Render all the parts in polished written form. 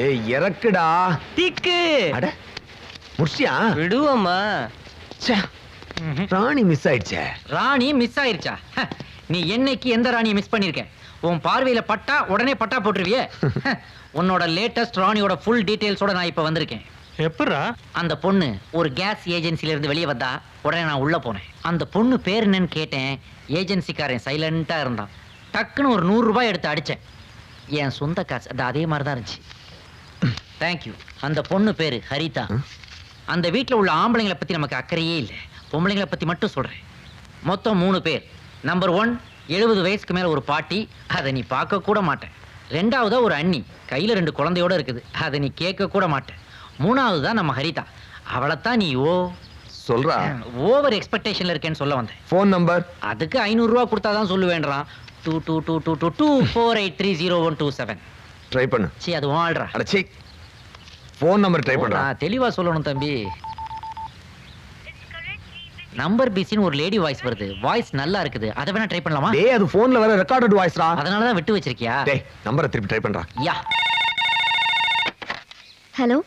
ஏய் இறக்குடா. திக்கு. அட முடிச்சியா? விடுவோமா? ராணி மிஸ் ஆயிடுச்சே. ராணி மிஸ் ஆயிருச்சா? நீ என்னைக்கு எந்த ராணியை மிஸ் பண்ணிருக்க? உன் பார்வையில பட்டா உடனே பட்டா போட்டுருவியே. உன்னோட லேட்டஸ்ட் ராணியோட ஃபுல் டீடைல்ஸோட நான் இப்ப வந்திருக்கேன். எப்படா? அந்த பொண்ணு ஒரு கேஸ் ஏஜென்சில இருந்து வெளியே வந்தா உடனே நான் உள்ள போனேன். அந்த பொண்ணு பேர் என்னன்னு கேட்டேன். ஏஜென்சிக்காரன் சைலண்டா இருந்தான். டக்குன்னு ஒரு 100 ரூபாய் எடுத்து அடிச்சேன். என் சொந்த காசு. அது அதே மாதிரி தான் இருந்துச்சு. தேங்க்யூ. அந்த பொண்ணு பேரு ஹரிதா. அந்த வீட்டில் உள்ள ஆம்பளைங்களை பத்தி நமக்கு அக்கறையே இல்லை. பொம்பளைங்களை பத்தி மட்டும் சொல்றேன். மொத்தம் 3 பேர். நம்பர் 1 70 வயசுக்கு மேல ஒரு பாட்டி. அதை நீ பார்க்க கூட மாட்டேன். 2வதா ஒரு அண்ணி கையில 2 குழந்தையோட இருக்குது. அதை நீ கேட்க கூட மாட்டேன். 3வது தான் நம்ம ஹரிதா. அவளைத்தான் நீ சொல்றா. ஓவர் எக்ஸ்பெக்டேஷன்ல இருக்கேன்னு சொல்ல வந்தேன். ஃபோன் நம்பர் அதுக்கு 500 ரூபாய் கொடுத்தாதான் சொல்லுவேன்றான். 222224830127. ட்ரை பண்ணு. சீ அது வாழ்றா. அட சீ. ஃபோன் நம்பர் ட்ரை பண்றா. தெளிவா சொல்லணும் தம்பி. நம்பர் பிசின்னு ஒரு லேடி வாய்ஸ் வருது. வாய்ஸ் நல்லா இருக்குது. அதை வேணா ட்ரை பண்ணலாமா? டேய் அது ஃபோன்ல வர ரெக்கார்டட் வாய்ஸ்ரா. அதனால தான் விட்டு வச்சிருக்கியா? டேய் நம்பரை திருப்பி ட்ரை பண்றா. Yeah. Hello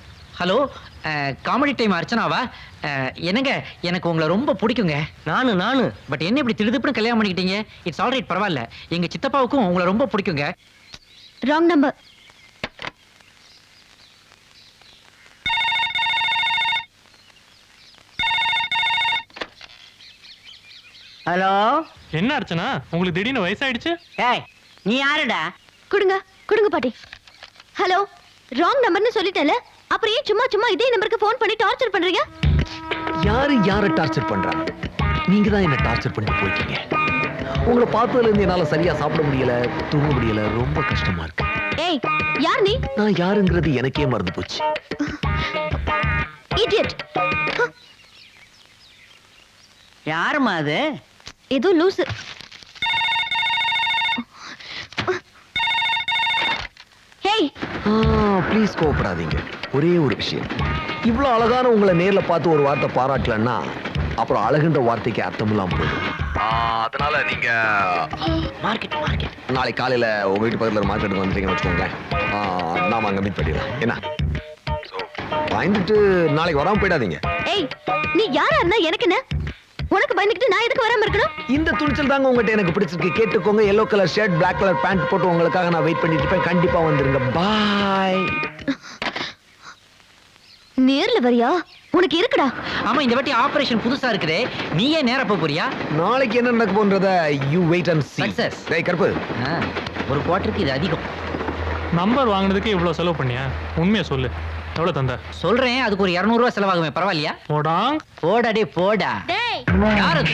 hello. Comedy time அர்ச்சனாவா? என்னங்க எனக்கு உங்களை ரொம்ப பிடிக்குங்க. நானு பட் என்ன இப்படி திடுதுப்புன்னு கல்யாணம் பண்ணிக்கிட்டீங்க? இட்ஸ் ஆல்ரைட், பரவாயில்ல. எங்க சித்தப்பாவுக்கும் உங்களை ரொம்ப பிடிக்குங்க. Wrong number. ஹலோ. என்ன அர்ச்சனா, உங்களுக்கு திடீர்னு வயசாயிடுச்சு? ஏய் நீ யாருடா? கொடுங்க கொடுங்க பாட்டி. ஹலோ, ராங் நம்பர்னு சொல்லிட்டேல, அப்புறம் ஏன் சும்மா சும்மா இதே நம்பருக்கு ஃபோன் பண்ணி டார்ச்சர் பண்றீங்க? யாரை டார்ச்சர் பண்றா? நீங்க தான் என்ன டார்ச்சர் பண்ணிட்டு போயிட்டீங்க. உங்களை பார்த்ததுல இருந்து என்னால சரியா சாப்பிட முடியல, தூங்க முடியல. ரொம்ப கஷ்டமா இருக்கு. ஏய் யார் நீ? நான் யாருங்கிறது எனக்கே மறந்து போச்சு. இடியட். யாருமா அது? ஏதோ லூசு. ஹேய் ப்ளீஸ் கோவப்படாதீங்க. ஒரே ஒரு விஷயம். இவ்வளவு அழகான உங்களை நேர்ல பார்த்து ஒரு வார்த்தை பாராட்டலன்னா அப்புறம் அழகுன்ற வார்த்தைக்கு அர்த்தம் இல்லாம போயிடும். அதனால நீங்க மார்க்கெட் நாளை காலையில உங்க வீட்டு பக்கத்துல மார்க்கெட்டுக்கு வந்துட்டீங்கன்னு வச்சுக்கோங்களேன். நாம அங்க மீட் பண்ணிடலாம். என்ன பயந்துட்டு நாளைக்கு வராம போயிடாதீங்க. ஏய் நீ யாரா இருந்தா எனக்கு என்ன? உனக்கு பயந்துக்கிட்டு நான் எதுக்கு வராம இருக்கணும்? இந்த துணிச்சல் தாங்க உங்ககிட்ட எனக்கு பிடிச்சிருக்கு. கேட்டுக்கோங்க. yellow colour shirt, black colour pant போட்டு உங்களுக்காக நான் வெயிட் பண்ணிட்டு இருப்பேன். கண்டிப்பா வந்துருங்க. பாய். நேர்ல வரியா? உனக்கு இருக்குடா. ஆமா, இந்த வாட்டி ஆபரேஷன் புதுசா இருக்குதே. நீ ஏன் நேரா போறியா? நாளைக்கு என்ன நடக்க போன்றத you wait and see. Success. டேய் கருப்பு, ஒரு குவார்ட்டருக்கு இது அதிகம். நம்பர் வாங்குனதுக்கு இவ்வளவு செலவு பண்ணியா? உண்மையை சொல்லு, எவ்வளவு தந்த? சொல்றேன், அதுக்கு ஒரு 200 ரூபாய் செலவாகுமே, பரவாயில்லையா? போடாங். போடா டே போடா. டேய் யாரு அது?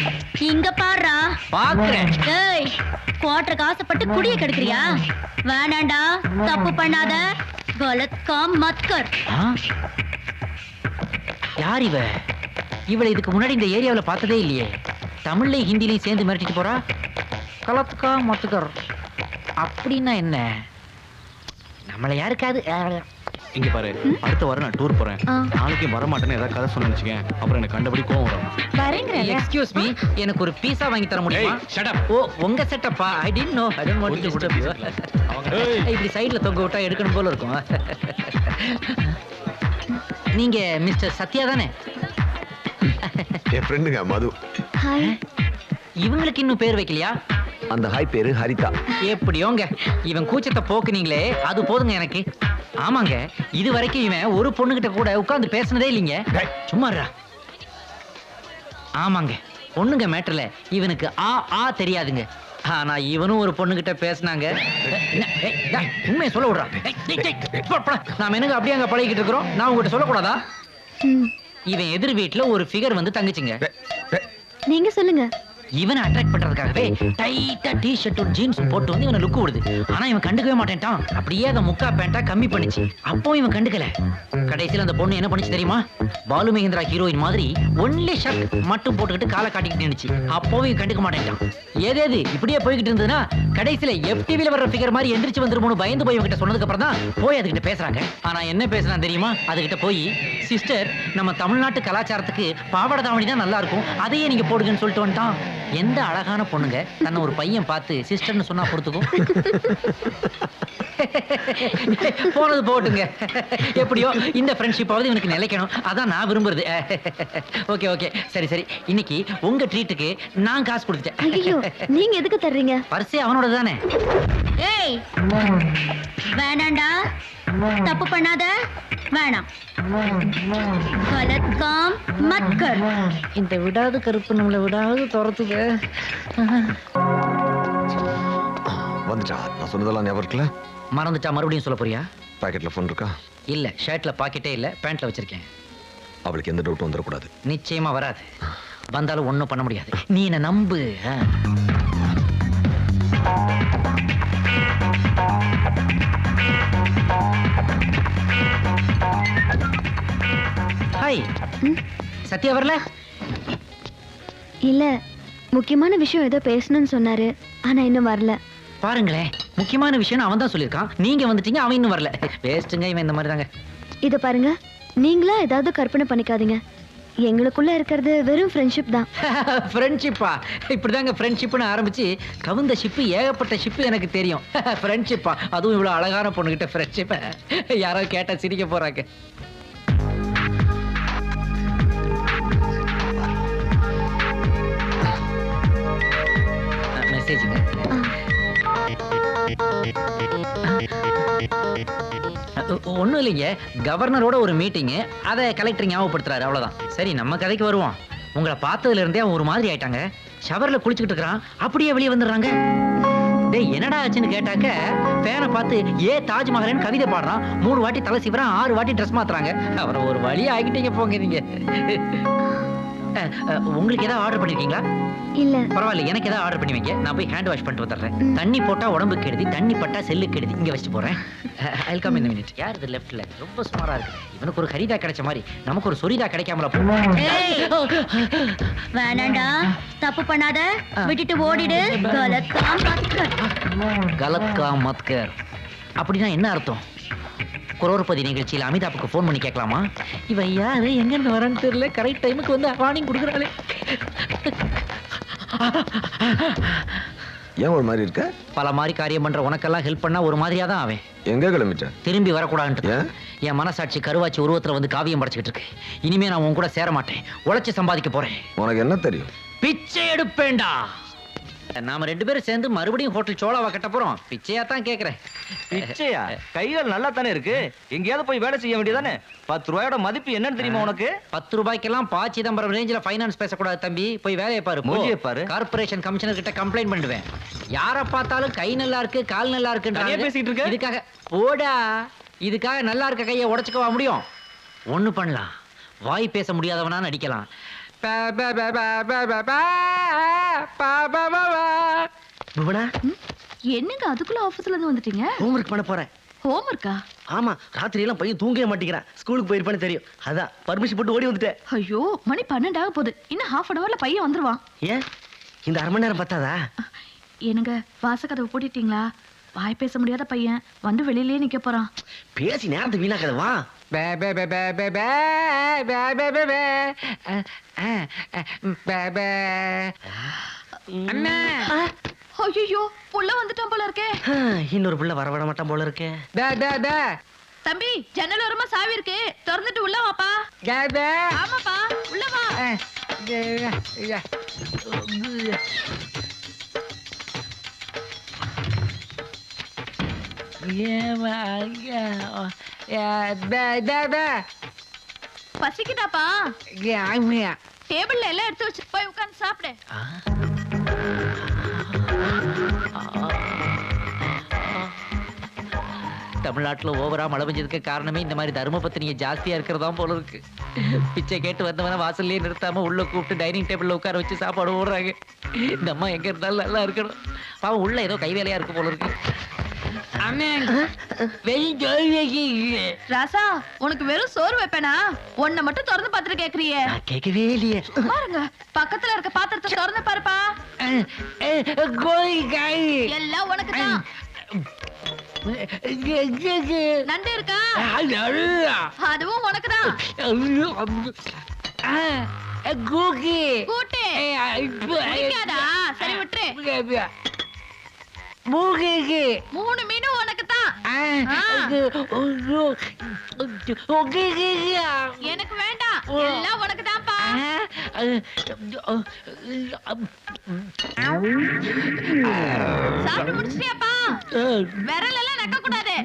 இங்க பாருடா. பாக்குறேன். டேய் குவார்ட்டருக்கு ஆசைப்பட்டு குடிய கெடுக்கறியா? வேணாண்டா, தப்பு பண்ணாத. கலத் காம் மத் கர். யார் இவ? இவளை இதுக்கு முன்னாடி இந்த ஏரியாவுல பார்த்ததே இல்லையே. தமிழ்லையும் ஹிந்திலையும் சேர்ந்து மிரட்டிட்டு போறா. கலத்துக்கா மத்துக்கர் அப்படின்னா என்ன? நம்மள யாருக்காது இங்க பாரு, அடுத்த வாரம் நான் டூர் போறேன். நாளைக்கு வர மாட்டேன்னு ஏதாவது கதை சொன்னு வச்சுக்கேன், அப்புறம் எனக்கு கண்டபடி கோவம் வரும். எக்ஸ்கியூஸ் மீ, எனக்கு ஒரு பீஸா வாங்கி தர முடியுமா? Shut up. ஓ உங்க செட்டப்பா? I did no. I don't want to disturb you. இப்படி சைடுல தொங்க விட்டா எடுக்கணும் போல இருக்கும். நீங்க மிஸ்டர் சத்யா தானே? என் ஃப்ரெண்டுங்க மது. ஹாய். இவங்களுக்கு இன்னும் பேர் வைக்கலையா? அந்த ஹாய் பேரு ஹரிதா. எப்படியோங்க, இவன் கூச்சத்தை போக்குனீங்களே அது போதுங்க எனக்கு. ஆமாங்க, இது வரைக்கும் இவன் ஒரு பொண்ணுகிட்ட கூட உட்கார்ந்து பேசினதே இல்லைங்க. சும்மாறா. ஆமாங்க, பொண்ணுங்க மேட்டர்ல இவனுக்கு ஆ தெரியாதுங்க. ஆனா இவனும் ஒரு பொண்ணுகிட்ட பேசினாங்க. உண்மையை சொல்ல விடுறான். நாம என்னங்க அப்படியே அங்க பழகிட்டு இருக்கிறோம்? நான் உங்ககிட்ட சொல்லக்கூடாதா? இவன் எதிர் வீட்டுல ஒரு ஃபிகர் வந்து தங்கச்சிங்க. நீங்க சொல்லுங்க. இவனை அட்ராக்ட் பண்றதுக்காகவே டைட்டா டி-ஷர்ட் ஜீன்ஸ் போட்டு வந்து இவனை லுக்கு விடுது. ஆனா இவன் கண்டுக்கவே மாட்டேன்ட்டான். அப்படியே அந்த முக்கா பேண்டா கம்மி பண்ணிச்சு. அப்போ இவன் கண்டுக்கல. கடைசியில் அந்த பொண்ணு என்ன பண்ணிச்சு தெரியுமா? பாலு மகேந்திரா ஹீரோயின் மாதிரி ஒன்லி ஷர்ட் மட்டும் போட்டுக்கிட்டு காலை காட்டிக்கிட்டு இருந்துச்சு. அப்போ இவன் கண்டுக்க மாட்டேன்ட்டான். ஏதேது இப்படியே போய்கிட்டு இருந்ததுன்னா கடைசியில FTVல வர்ற ஃபிகர் மாதிரி எந்திரிச்சு வந்துருமோன்னு பயந்து போய் இவங்கிட்ட சொன்னதுக்கு அப்புறம் தான் போய் அதுகிட்ட பேசுறாங்க. ஆனா என்ன பேசுனா தெரியுமா? அதுகிட்ட போய், சிஸ்டர் நம்ம தமிழ்நாட்டு கலாச்சாரத்துக்கு பாவாடை தாவணி தான் நல்லா இருக்கும், அதையே நீங்க போடுங்கன்னு சொல்லிட்டு வந்துட்டான். எந்த அழகான பொண்ணுங்க தன்னை ஒரு பையன் பார்த்து சிஸ்டர்னு சொன்னா பொறுத்துக்கும்? போனது போட்டுங்க. எப்படியோ இந்த ஃப்ரெண்ட்ஷிப்பாவது இவனுக்கு நிலைக்கணும், அதான் நான் விரும்புறது. ஓகே ஓகே, சரி சரி. இன்னைக்கு உங்க ட்ரீட்டுக்கு நான் காசு கொடுத்துட்டேன். ஐயோ, நீங்க எதுக்கு தர்றீங்க? பர்ஸே அவனோட தானே. ஏய், வேணாண்டா, தப்பு பண்ணாத, வேணாம். கலத் காம் மத் கர். இந்த விடாது கருப்பு நம்மளை விடாது துரத்துது. வந்துட்டா? நான் சொன்னதெல்லாம் ஞாபகம் இருக்குல்ல? மறந்துட்டா மறுபடியும் சொல்ல போறியா? பாக்கெட்ல ஃபோன் இருக்கா? இல்ல, ஷர்ட்ல பாக்கெட்டே இல்ல, பேண்ட்ல வச்சிருக்கேன். அவளுக்கு எந்த டவுட்டும் வந்துடக்கூடாது. நிச்சயமா வராது. வந்தாலும் ஒண்ணும் பண்ண முடியாது. நீ என்ன நம்பு. ஹாய். சத்யா வரல? இல்ல, முக்கியமான விஷயம் ஏதோ பேசணும்னு சொன்னாரு, ஆனா இன்னும் வரல. பாருங்களேன், முக்கியமான விஷயம் அவன் தான் சொல்லியிருக்கான். நீங்க வந்துட்டீங்க, அவன் இன்னும் வரல. வேஸ்ட்டுங்க இவன் இந்த மாதிரி தாங்க. இத பாருங்க, நீங்களா ஏதாவது கற்பனை பண்ணிக்காதீங்க. எங்களுக்குள்ள இருக்கிறது வெறும் ஃப்ரெண்ட்ஷிப் தான். ஃப்ரெண்ட்ஷிப்பா? இப்படிதாங்க ஃப்ரெண்ட்ஷிப்னு ஆரம்பிச்சு கவுந்த ஷிப்பு, ஏகப்பட்ட ஷிப்பு எனக்கு தெரியும். ஃப்ரெண்ட்ஷிப்பா? அதுவும் இவ்வளவு அழகான பொண்ணுகிட்ட ஃப்ரெண்ட்ஷிப்பை யாராவது கேட்டா சிரிக்க போறாங்க. மெசேஜுங்க. ஒன்றும் இல்லைங்க, கவர்னரோட ஒரு மீட்டிங்கு, அதை கலெக்டர் ஞாபகப்படுத்துறாரு, அவ்வளோதான். சரி, நம்ம கதைக்கு வருவோம். உங்களை பார்த்ததுல இருந்தே அவன் ஒரு மாதிரி ஆயிட்டாங்க. ஷவர்ல குளிச்சுக்கிட்டு இருக்கிறான், அப்படியே வெளியே வந்துடுறாங்க. டேய், என்னடா ஆச்சுன்னு கேட்டாக்க, ஃபேனை பார்த்து ஏ தாஜ்மஹல்னு கவிதை பாடுறான். 3 வாட்டி தலை சீவறான், 6 வாட்டி ட்ரெஸ் மாத்துறாங்க. அவரை ஒரு வழி ஆகிட்டீங்க போங்க நீங்க. உங்களுக்கு ஏதாவது ஆர்டர் பண்ணிருக்கீங்களா? இல்ல. பரவாயில்ல, எனக்கு ஏதாவது ஆர்டர் பண்ணி வைங்க, நான் போய் ஹேண்ட் வாஷ் பண்ணிட்டு வந்துடுறேன். தண்ணி போட்டா உடம்பு கெடுதி, தண்ணி பட்டா செல்லு கெடுதி. இங்க வச்சுட்டு போறேன். I'll come in a minute. யார் இது லெஃப்ட்ல? ரொம்ப சுமாரா இருக்கு. இவனுக்கு ஒரு ஹரிதா கிடைச்ச மாதிரி நமக்கு ஒரு சொரிதா கிடைக்காமல போ. வேணாண்டா, தப்பு பண்ணாத, விட்டுட்டு ஓடிடு. கலத் காம் மத் கர். கலத் காம் மத் கர் அப்படின்னா என்ன அர்த்தம்? குரோர்பதி நிகழ்ச்சியில் அமிதாப்புக்கு ஃபோன் பண்ணி கேட்கலாமா? இவன் யாரு, எங்க இருந்து வரான்னு தெரியல, கரெக்ட் டைமுக்கு வந்து வார்னிங் கொடுக்குறாளே. ஏன் ஒரு மாதிரி இருக்க? பல மாதிரி காரியம் பண்ற உனக்கெல்லாம் ஹெல்ப் பண்ணா ஒரு மாதிரியா தான் அவன். எங்க கிளம்பிட்ட? திரும்பி வரக்கூடாதுன்ட்டு. ஏன்? என் மனசாட்சி கருவாச்சி உருவத்துல வந்து காவியம் படைச்சுக்கிட்டு இருக்கு. இனிமே நான் உன் கூட சேர மாட்டேன், உழைச்சு சம்பாதிக்க போறேன். உனக்கு என்ன தெரியும்? பிச்சை எடுப்பேன்டா. நாம 2 பேரும் சேர்ந்து மறுபடியும் ஹோட்டல் சோழாவா கட்ட போறோம். பிச்சையா தான் கேக்குறேன். பிச்சையா? கைகள் நல்லா தானே இருக்கு, எங்கேயாவது போய் வேலை செய்ய வேண்டியதானே? 10 ரூபாயோட மதிப்பு என்னன்னு தெரியுமா உனக்கு? 10 ரூபாய்க்கெல்லாம் பா சிதம்பரம் ரேஞ்சில ஃபைனான்ஸ் பேசக்கூடாது தம்பி. போய் வேலையை பாரு. மூஞ்சியை பாரு. கார்ப்பரேஷன் கமிஷனர் கிட்ட கம்ப்ளைண்ட் பண்ணுவேன். யாரை பார்த்தாலும் கை நல்லா இருக்கு, கால் நல்லா தனியா இருக்கு பேசிட்டு இருக்க? இதுக்காக போடா. இதுக்காக நல்லா இருக்க கையை உடைச்சுக்கவா முடியும்? ஒண்ணு பண்ணலாம், வாய் பேச முடியாதவனா நடிக்கலாம். புவனா, என்னங்க அதுக்குள்ள ஆபீஸ்ல இருந்து வந்துட்டீங்க? ஹோம்வொர்க் பண்ண போறேன். ஹோம்வொர்க்கா? ஆமா, ராத்திரி எல்லாம் பையன் தூங்கவே மாட்டேங்கிறான். ஸ்கூலுக்கு போயிருப்பான்னு தெரியும், அதான் பர்மிஷன் போட்டு ஓடி வந்துட்டேன். ஐயோ, மணி 12 ஆக போகுது. இன்னும் half an hourல பையன் வந்துருவான். ஏன் இந்த 1/2 மணி நேரம் பத்தாதா? என்னங்க வாசக்கதவை பூட்டிட்டீங்களா? வாய் பேச முடியாத பையன் வந்து வெளியிலேயே நிக்க போறான். பேசி நேரத்தை வீணாக்காத, வா. ஐயோ, உள்ள வந்துட்டான் போல இருக்கே. இன்னொரு புள்ள வரவிட மாட்டான் போல இருக்கே. தம்பி, ஜன்னல் ஓரமா சாவி இருக்கு, திறந்துட்டு உள்ள வாப்பா. ஆமாப்பா, உள்ள வா. பசிக்குதாப்பா? டேபிள்ல எல்லாம் எடுத்து வச்சு போய் உட்கார்ந்து சாப்பிடு. தமிழ்நாட்டுல ஓவரா மழை பெஞ்சதுக்கு காரணமே இந்த மாதிரி தர்ம பத்தினிங்க ஜாஸ்தியா இருக்கிறதா போல இருக்கு. பிச்சை கேட்டு வந்தவன வாசல்லே நிறுத்தாம உள்ள கூப்பிட்டு டைனிங் டேபிள்ல உட்கார வச்சு சாப்பாடு போடுறாங்க. இந்த அம்மா எங்க இருந்தாலும் நல்லா இருக்கணும். பாவம் உள்ள ஏதோ கை வேலையா இருக்கு போல இருக்கு. ராசா, உனக்கு வெறும் சோறு வைப்பேனா? ஒன்ன மட்டும் திறந்து பார்த்துட்டு கேக்குறியே. கேட்கவே இல்லையே. பாருங்க, பக்கத்துல இருக்க பாத்திரத்தை திறந்து பாருப்பா. எல்லாம் உனக்கு தான். நண்டு இருக்கா? அதுவும் உனக்கு தான். கூட்டு. பிடிக்காதா? சரி விட்டுரு. மூக்கு 3 மீனும் உனக்கு தான். எனக்கு வேண்டாம், எல்லாம் உனக்கு தான்ப்பா. சாப்பிட்டு முடிச்சிட்டியாப்பா? விரல் எல்லாம் நக்க கூடாது.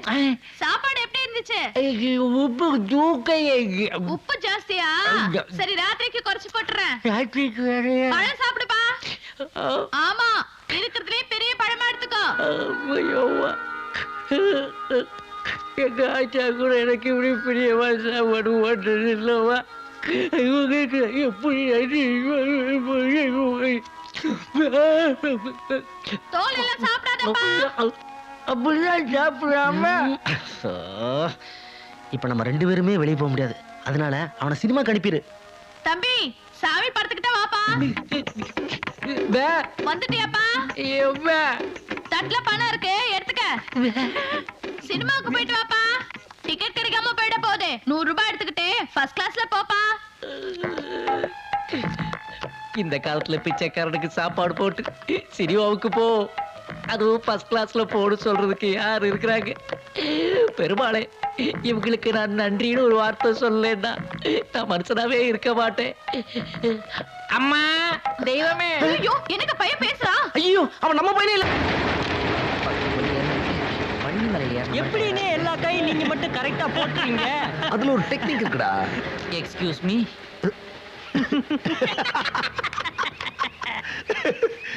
சாப்பாடு எப்படி இருந்துச்சு? உப்பு தூக்க உப்பு ஜாஸ்தியா? சரி, ராத்திரிக்கு குறைச்சு போட்டுறேன். ராத்திரிக்கு வேறையா? பழம் சாப்பிடுப்பா. ஆமா, இருக்கிறதுலயே பெரிய பழமா எடுத்துக்கோ. எங்க ஆச்சா கூட எனக்கு இப்படி பிரியமா சாப்பாடு ஓட்டுறது இல்லவா? எப்படி தோல் எல்லாம் சாப்பிடாதப்பா. அப்படிதான் சாப்பிடாம இப்ப நம்ம 2 பேருமே வெளியே போக முடியாது. அதனால அவனை சினிமாக்கு அனுப்பிடு. தம்பி, சாமி படத்துக்கிட்ட வாப்பா. வந்துட்டியாப்பா? தட்டுல பணம் இருக்கு, எடுத்துக்க. சினிமாவுக்கு போயிட்டு வாப்பா. டிக்கெட் கிடைக்காம போயிட போகுது. 100 ரூபாய் எடுத்துக்கிட்டு ஃபர்ஸ்ட் கிளாஸ்ல போப்பா. இந்த காலத்துல பிச்சைக்காரனுக்கு சாப்பாடு போட்டு சினிமாவுக்கு போ, அதுவும் ஃபர்ஸ்ட் கிளாஸ்ல போடு சொல்றதுக்கு யார் இருக்கிறாங்க? பெருமாளே, இவங்களுக்கு நான் நன்றின்னு ஒரு வார்த்தை சொல்லலைன்னா நான் மனுஷனாவே இருக்க மாட்டேன். அம்மா, தெய்வமே. ஐயோ, எனக்கு பையன் பேசுறா. ஐயோ, அவன் நம்ம பையனே இல்ல. எப்படின்னு எல்லா கையும் நீங்க மட்டும் கரெக்டா போட்டுறீங்க? அதுல ஒரு டெக்னிக் இருக்குடா. Excuse me.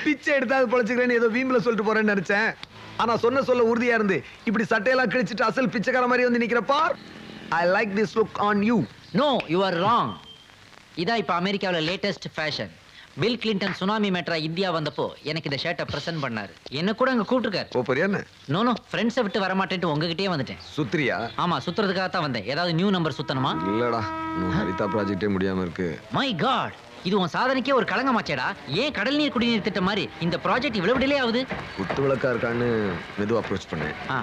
பிச்சை எடுத்தாது பொழைச்சுக்கிறேன்னு ஏதோ வீம்புல சொல்லிட்டு போறேன்னு நினைச்சேன். ஆனா சொல்ல உறுதியா இருந்து இப்படி சட்டையெல்லாம் கிழிச்சிட்டு அசல் பிச்சைக்கார மாதிரி வந்து நிக்கிறப்பா. I like this look on you. No, you are wrong. இதான் இப்ப அமெரிக்காவுல latest fashion. Bill Clinton tsunami மேட்டரா இந்தியா வந்தப்போ எனக்கு இந்த ஷர்ட்டை பிரசன்ட் பண்ணாரு. என்ன கூட அங்க கூப்பிட்டுருக்காரு. ஓ பரியானே? நோ, ஃப்ரெண்ட்ஸை விட்டு வர மாட்டேன்ட்டு உங்ககிட்டயே வந்துட்டேன். சுத்ரியா? ஆமா, சுத்துறதுக்காக தான் வந்தேன். ஏதாவது நியூ நம்பர் சுத்தணுமா? இல்லடா, ஹரிதா ப்ராஜெக்டே முடியாம இருக்கு. மை காட், இது உன் சாதனைக்கே ஒரு களங்கமாச்சேடா. ஏன் கடல் நீர் குடிநீர் திட்டம் மாதிரி இந்த ப்ராஜெக்ட் இவ்வளவு டிலே ஆகுது? குத்து விளக்கா இருக்கான்னு மெதுவா அப்ரோச் பண்ணேன். ஆ,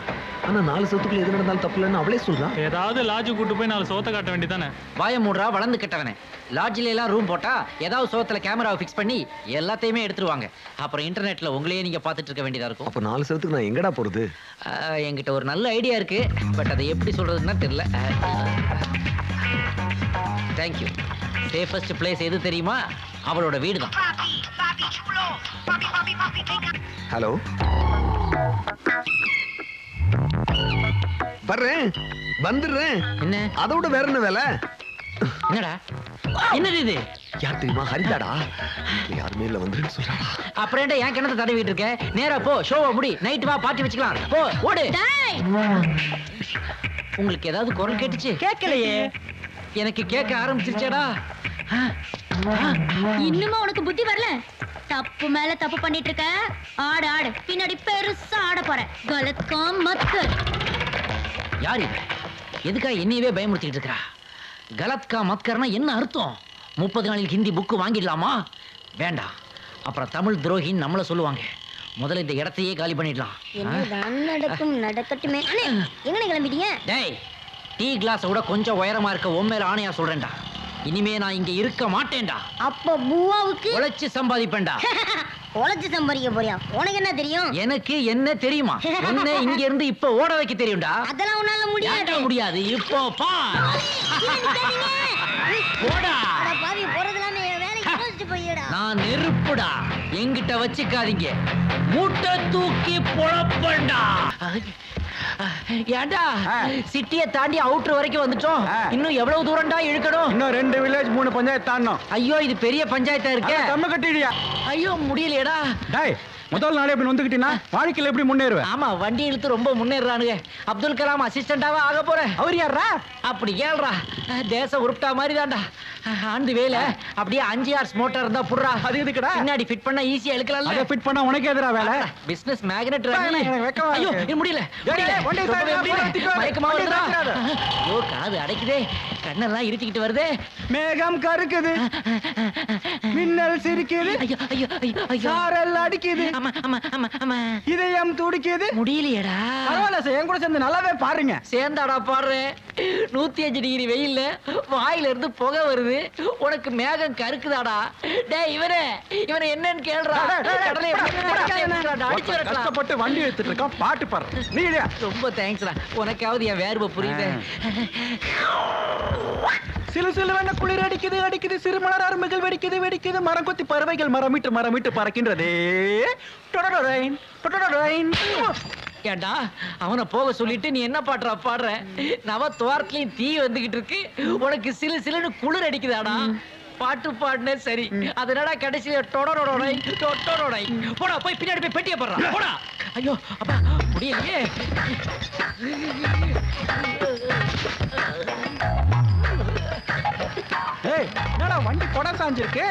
ஆனா 4 சத்துக்குள்ள எது நடந்தாலும் தப்பு இல்லைன்னு அவளே சொல்றான். ஏதாவது லாட்ஜு கூட்டு போய் 4 சோத்த காட்ட வேண்டியதானே? வாய மூடுறா, வளர்ந்து கெட்டவனே. லாட்ஜில எல்லாம் ரூம் போட்டா ஏதாவது சோத்துல கேமராவை ஃபிக்ஸ் பண்ணி எல்லாத்தையுமே எடுத்துருவாங்க. அப்புறம் இன்டர்நெட்ல உங்களையே நீங்க பார்த்துட்டு இருக்க வேண்டியதா இருக்கும். அப்ப 4 சத்துக்கு நான் எங்கடா போறது? என்கிட்ட ஒரு நல்ல ஐடியா இருக்கு, பட் அதை எப்படி சொல்றதுன்னா தெரியல. தேங்க்யூ. சேஃபஸ்ட் பிளேஸ் எது தெரியுமா? அவளோட வீடு தான். ஹலோ, வர்றேன், வந்துடுறேன். என்ன? அதை விட வேற என்ன வேலை? என்னடா, என்னது இது? யார் தெரியுமா? ஹரிதாடா. யாருமே இல்ல, வந்துருன்னு சொல்றாடா. அப்புறம் ஏன்டா என் கிணத்தை தடவிட்டு இருக்க? நேரா போ, ஷோவை முடி, நைட்டு வா, பார்ட்டி வச்சுக்கலாம். போ, ஓடு. டேய், உங்களுக்கு ஏதாவது குரல் கேட்டுச்சு? கேட்கலையே. எனக்கு கேட்க ஆரம்பிச்சிருச்சேடா. இன்னுமா உனக்கு புத்தி வரல? தப்பு மேல தப்பு பண்ணிட்டு இருக்க. ஆடு ஆடு, பின்னாடி பெருசா ஆட போற. கலத்காம் மத்கர். யார் இவ? எதுக்காக என்னையவே பயமுறுத்திட்டு இருக்கா? கலத்கா மத்கர்னா என்ன அர்த்தம்? 30 நாளில் ஹிந்தி புக்கு வாங்கிடலாமா? வேண்டாம், அப்புறம் தமிழ் துரோகின்னு நம்மள சொல்லுவாங்க. முதல்ல இந்த இடத்தையே காலி பண்ணிடலாம். என்னதான் நடக்கும் நடக்கட்டுமே. அண்ணே, எங்கனே கிளம்பிட்டீங்க? டேய், டீ கிளாஸை விட கொஞ்சம் உயரமா இருக்க உண்மையில ஆணையா சொல்றேன்டா. இனிமே நான் இங்க இருக்க மாட்டேன்டா. அப்ப பூவாவுக்கு உழைச்சு சம்பாதிப்பேன்டா. உழைச்சு சம்பாதிக்க போறியா? உனக்கு என்ன தெரியும்? எனக்கு என்ன தெரியுமா? உன்னை இங்க இருந்து இப்ப ஓட வைக்க தெரியும்டா. அதெல்லாம் உன்னால முடியாது. யாருக்கும் முடியாது. இப்போ பா, போடா. அட பாவி, போறதெல்லாம் வேலைக்கு போயிட்டு போயிடா. நான் நெருப்புடா, என்கிட்ட வச்சுக்காதீங்க. மூட்டை தூக்கி பொழப்பண்டா. ஏண்டா, சிட்டியை தாண்டி அவுட்டர் வரைக்கும் வந்துட்டோம். இன்னும் எவ்வளவு தூரம்டா இழுக்கணும்? இன்னும் 2 வில்லேஜ் 3 பஞ்சாயத்து தாண்டணும். ஐயோ, இது பெரிய பஞ்சாயத்தா இருக்கு. தம்ம கட்டிடியா? ஐயோ, முடியலையேடா. டேய், முதல் நாளே இப்படி வந்துக்கிட்டீனா வாழ்க்கையில எப்படி முன்னேறுவேன்? ஆமா, வண்டி இழுத்து ரொம்ப முன்னேறானுங்க. அப்துல் கலாம் அசிஸ்டண்டாவா ஆக போறேன். அவர் யாரா? அப்படி கேள்றா, தேச உருப்டா மாதிரி தான்டா. ஆண்டு வேலை அப்படியே 5 ஹார்ஸ் மோட்டார் இருந்தா புடுறா. அது எதுக்குடா? பின்னாடி ஃபிட் பண்ணா ஈஸியா இழுக்கலாம். அத ஃபிட் பண்ணா உனக்கு எதிரா வேலை? Business magnet. எனக்கு வெக்கமா ஐயோ, இருக்கு. இது முடியல. வண்டி சாய்டா, போடா, திக்கோ. மயக்கமா வண்டி வருதா? சாய்டாத. ஐயோ, காது அடைக்குதே, கண்ணெல்லாம் இருட்டிக்கிட்டு வருதே. மேகம் கருக்குது, மின்னல் சிரி துடிக்குது, ஐயோ ஐயோ ஐயோ ஐயோ சாரல் அடிக்குது, ஆமா ஆமா ஆமா ஆமா இதயம் துடிக்குது. முடியலையேடா. பரவாயில்ல சார், என் கூட சேர்ந்து நல்லாவே பாருங்க. சேர்ந்தாடா பாடுறேன். 105 டிகிரி வெயில்ல வாயில இருந்து புகை வருது, உனக்கு மேகம் கருக்குதாடா. டேய் இவனே என்னன்னு கேளுடா. கடலை அடிச்சு வரக்கலாம். கஷ்டப்பட்டு வண்டி எடுத்துட்டு இருக்கான், பாட்டு பாடுற நீ இல்லையா? ரொம்ப தேங்க்ஸ்டா, உனக்காவது என் வேர்வை புரியுது. சிலு சிலுவென குளிர் அடிக்குது அடிக்குது, சிறுமலர் அரும்புகள் வெடிக்குது வெடிக்குது, மரம் கொத்தி பறவைகள் மரமிட்டு பறக்கின்றதே. டொடடொடைன், டொடடொடைன். ஏண்டா அவனை போக சொல்லிட்டு நீ என்ன பாடுறா பாடுற? நவ துவாரத்துலயும் தீ வந்துகிட்டு இருக்கு, உனக்கு சிலு சிலுன்னு குளிர் அடிக்குதாடா. பாட்டு பாடுனே சரி, அதனால கடைசியில டொடடொடை டொடடொடை. போடா போய் பின்னாடி போய் பெட்டியை போடுறா போடா. ஐயோ அப்பா முடியலையே. ஏய், என்னடா வண்டி கொடை சாஞ்சிருக்கு?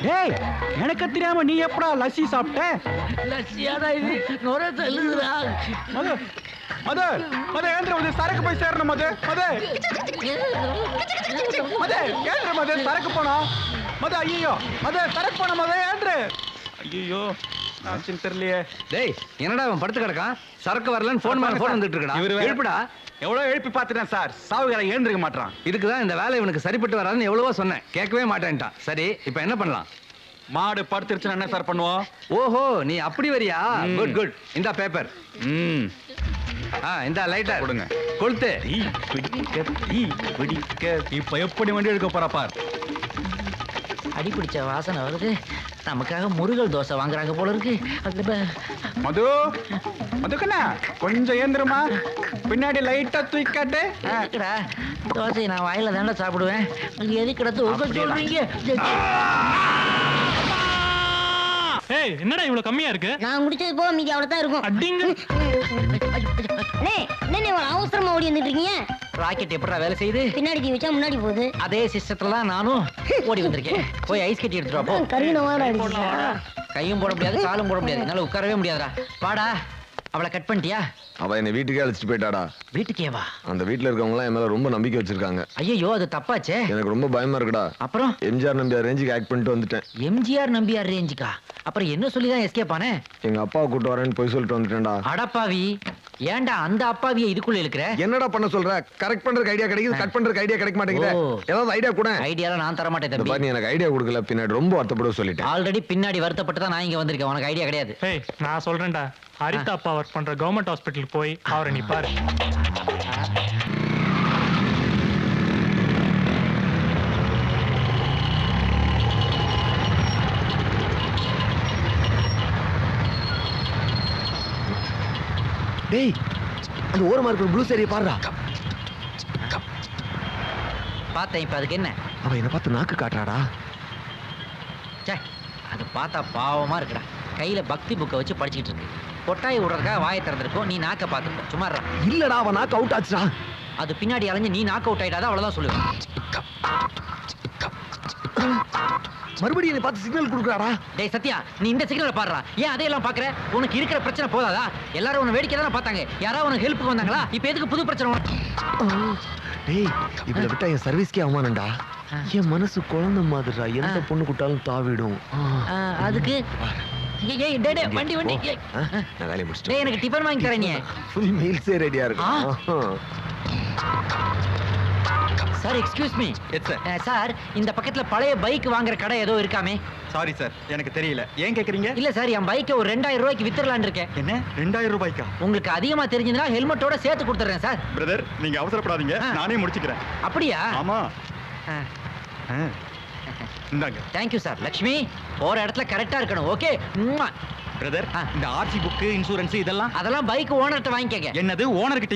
டேய், எனக்கு தெரியாம நீ எப்படா லஸ்ஸி சாப்பிட்ட? லட்சியாடா இது நொர தள்ளுதுடா. மது மது மது ஏந்திர மது, சரக்கு போய் சேரணும் மது. மது மது ஏந்திர மது, சரக்கு போனோம் மது. ஐயோ மது, சரக்கு போனோம் மது, ஏந்திர. ஐயோ ஆச்சுன்னு தெரியலையே. டேய் என்னடா அவன் படுத்து கிடக்கான், சரக்கு வரலன்னு ஃபோன் மேல ஃபோன் வந்துட்டு இருக்கடா. இவரு எழுப்புடா. எவ்வளவு எழுப்பி பார்த்துட்டேன் சார், சாவுகார எழுந்திருக்க மாட்டான். இதுக்கு தான் இந்த வேலை இவனுக்கு சரிப்பட்டு வராதுன்னு எவ்வளவோ சொன்னேன், கேட்கவே மாட்டேன்ட்டான். சரி இப்போ என்ன பண்ணலாம்? மாடு படுத்துருச்சுன்னா என்ன சார் பண்ணுவோம்? ஓஹோ நீ அப்படி வரியா? Good good. இந்த பேப்பர், இந்த லைட்டர் கொடுங்க. கொளுத்து. இப்ப எப்படி வண்டி எடுக்க போறா பார். அடி பிடிச்ச வாசனை வருது, நமக்காக முருகல் தோசை வாங்குறாங்க போல இருக்கு. மது மதுக்கண்ணா கொஞ்சம் ஏந்திரமா, பின்னாடி லைட்டா தூக்காட்டு. எதுக்குடா தோசையை நான் வாயில தாண்டா சாப்பிடுவேன், எதுக்குடா தூக்க சொல்றீங்க? ஏய் என்னடா இவ்வளவு கம்மியா இருக்கு? நான் முடிச்சது போக மீதி அவ்வளவுதான் இருக்கும். அடிங்க. அண்ணே என்ன இவ்வளவு அவசரமா ஓடி வந்துட்டு இருக்கீங்க? ராக்கெட் எப்படா வேலை செய்யுது? பின்னாடி தீ வச்சா முன்னாடி போகுது. அதே சிஸ்டத்துல தான் நானும் ஓடி வந்திருக்கேன். போய் ஐஸ் கட்டி எடுத்துட்டு வா போ. கருவினமான அடிச்சு கையும் போட முடியாது, காலும் போட முடியாது, என்னால உட்காரவே முடியாதுடா. வாடா. அவளை கட் பண்ணிட்டியா? அவ என்னை வீட்டுக்கே அழைச்சிட்டு போயிட்டாடா. வீட்டுக்கே வா. அந்த வீட்டுல இருக்கவங்க என் மேல ரொம்ப நம்பிக்கை வச்சிருக்காங்க. ஐயோ அது தப்பாச்சே. எனக்கு ரொம்ப பயமா இருக்குடா. அப்புறம் எம்ஜிஆர் நம்பியார் ரேஞ்சுக்கு ஆக்ட் பண்ணிட்டு வந்துட்டேன். எம்ஜிஆர் நம்பியார் ரேஞ்சுக்கா? அப்புறம் என்ன சொல்லிதான் எஸ்கேப் ஆனே? எங்க அப்பாவை கூட்டு வரேன்னு போய் சொல்லிட்டு வந்துட்டேன்டா. அடப்பாவி, ஏன்டா அந்த அப்பாவியை இதுக்குள்ள இருக்கிற? என்னடா பண்ண சொல்ற? கரெக்ட் பண்றதுக்கு ஐடியா கிடைக்குது, கட் பண்றதுக்கு ஐடியா கிடைக்க மாட்டேங்குது. ஓ. ஏதாவது ஐடியா கூட. ஐடியாலாம் நான் தர மாட்டேன் இந்த தம்பி. பாரு, நீ எனக்கு ஐடியா கொடுக்கல, பின்னாடி ரொம்ப வருத்தப்பட சொல்லிட்டேன். ஆல்ரெடி பின்னாடி வருத்தப்பட்டு தான் நான் இங்க வந்திருக்கேன், உனக்கு ஐடியா கிடையாது. ஏய் நான் சொல்றேன்டா, ஹரிதா அப்பா ஒர்க் பண்ற கவர்மெண்ட் ஹாஸ்பிட்டல் போய் அவரை நீ பாரு. டேய் அந்த ஓரமா இருக்கிற ப்ளூ சேரியை பாருடா. பார்த்தேன், இப்ப அதுக்கு என்ன? அவ என்ன பார்த்து நாக்கு காட்டுறாடா. ச்சே, அது பார்த்தா பாவமா இருக்குடா. கையில பக்தி புக்கை வச்சு படிச்சுட்டு இருக்கு. கொட்டாய் விடுறதுக்காக வாயை திறந்திருக்கும், நீ நாக்க பார்த்துருக்க. சும்மாறா. இல்லடா அவன் நாக்கு அவுட் ஆச்சுடா. அது பின்னாடி அலைஞ்சு நீ நாக் அவுட் ஆயிட்டாதான் அவ்வளவுதான் சொல்லுவேன். மறுபடியும் என்னை பார்த்து சிக்னல் கொடுக்குறாடா. டேய் சத்யா, நீ இந்த சிக்னலை பாடுறா. ஏன் அதையெல்லாம் பாக்குற? உனக்கு இருக்கிற பிரச்சனை போதாதா? எல்லாரும் உன்னை வேடிக்கை தானே பார்த்தாங்க. யாராவது உனக்கு ஹெல்ப்புக்கு வந்தாங்களா? இப்ப எதுக்கு புது பிரச்சனை உனக்கு? டேய் இவளை விட்டா என் சர்வீஸ்க்கே அவமானம்டா. என் மனசு குழந்தை மாதிரிடா, எந்த பொண்ணு கூட்டாலும் தாவிடும். அதுக்கு ஏய், ஏய், டேய், டேய், வண்டி வண்டி. ஏய். நான் வேலையை முடிச்சிட்டேன். டேய் எனக்கு டிபன் வாங்கி தரேன் நீ. ஃபுல் மீல்ஸே ரெடியா இருக்கு. Sir excuse me. Yes sir. Sir இந்த பக்கத்துல பழைய பைக் வாங்குற கடை ஏதோ இருக்காமே? சாரி சார், எனக்கு தெரியல. ஏன் கேக்குறீங்க? இல்ல சார், என் பைக்கை ஒரு 2000 ரூபாய்க்கு வித்துறலாம்னு இருக்கேன். என்ன 2000 ரூபாய்க்கா? உங்களுக்கு அதிகமா தெரிஞ்சதுன்னா ஹெல்மெட்டோட சேர்த்து கொடுத்துறேன் சார். பிரதர் நீங்க அவசரப்படாதீங்க, நானே முடிச்சுக்கிறேன். அப்படியா? ஆமா. இந்தாங்க. Thank you sir. லட்சுமி போற இடத்துல கரெக்டா இருக்கணும். ஓகே. பிரதர் இந்த ஆர்சி புக், இன்சூரன்ஸ் இதெல்லாம் அதெல்லாம் பைக் ஓனர்கிட்ட வாங்கிக்கங்க. என்னது ஓனர் கிட்ட?